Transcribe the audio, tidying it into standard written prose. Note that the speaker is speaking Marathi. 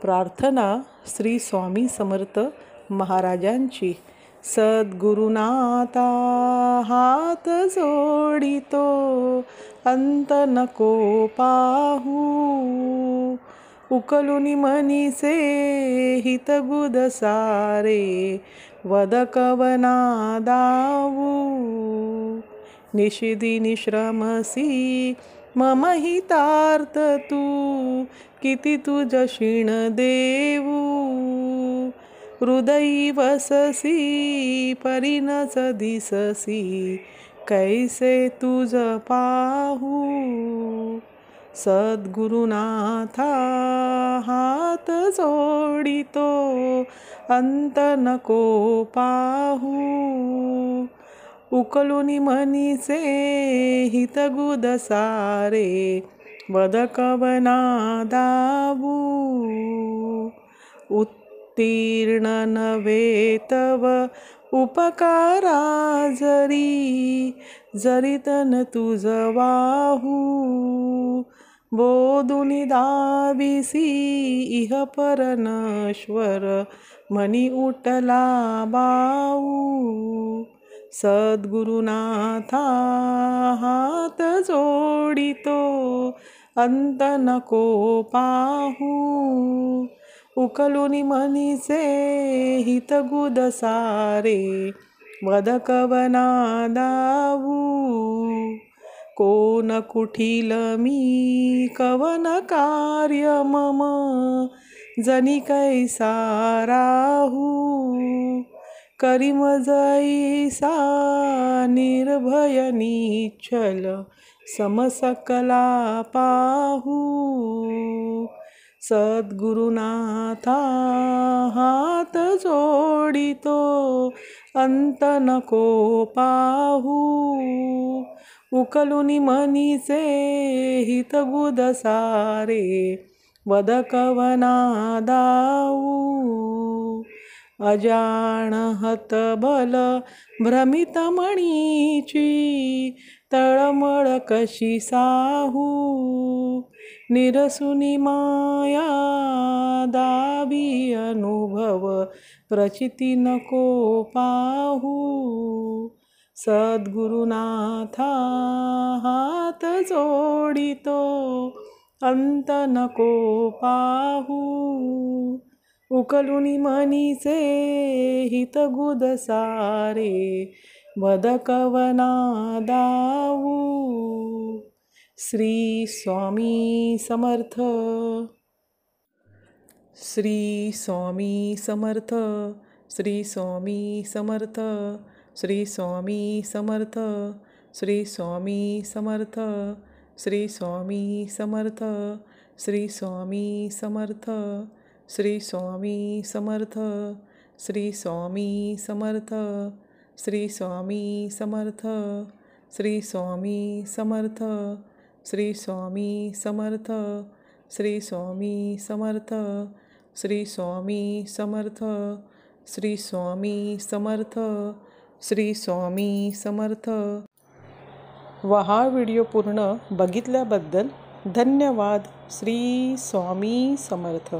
प्रार्थना श्री स्वामी समर्थ महाराजांची। सद्गुरुनाथा हात जोडितो, अंत नको पाहू, उकलुनी मनीसे हितगुद सारे, वद कवना दावू, निशिदी निश्रमसी मम हितार्थ तू, किती तुझ क्षीण देऊ, हृदयी वससी परिणच दिससी, कैसे तुझ पाहू, सद्गुरुनाथा हात जोडितो, अंत नको पाहू, उकलुनी मनीचे हितगुद सारे, वद कवना दावू, उत्तीर्ण नव्हे तव उपकारा जरी, जरीतन तुझ वाहू, बोधुनी दाविसी इह पर नश्वर, मनी उठला बाऊ, सद्गुरुनाथा हात जोडितो, अंत नको पाहू, उकलुनी मनीचे हितगुद सारे, वद कवना दावू, कोण कुठील मी कवन कार्य मम, जनी कैसा राहू, करी मजैसा निर्भय निश्चल, समसकला पाहू, सद्गुरुनाथा हात जोडितो, अंत नको पाहू, उकलुनी मनीचे हितगुद सारे, वद कवना दावू, अजान हतबल भ्रमित मणीची, तळमळ कशी साहू, निरसुनी माया दावी अनुभव, प्रचिती नको पाहू, सद्गुरुनाथा हात जोडितो, अंत नको पाहू, उकलुनी मनीचे हितगुद सारे, वद कवना दावू. श्री स्वामी समर्थ. श्री स्वामी समर्थ. श्री स्वामी समर्थ. श्री स्वामी समर्थ. श्री स्वामी समर्थ. श्री स्वामी समर्थ. श्री स्वामी समर्थ. श्री स्वामी समर्थ. श्री स्वामी समर्थ. श्री स्वामी समर्थ. श्री स्वामी समर्थ. श्री स्वामी समर्थ. श्री स्वामी समर्थ. श्री स्वामी समर्थ. श्री स्वामी समर्थ. श्री स्वामी समर्थ. व हा व्हिडिओ पूर्ण बघितल्याबद्दल धन्यवाद. श्री स्वामी समर्थ.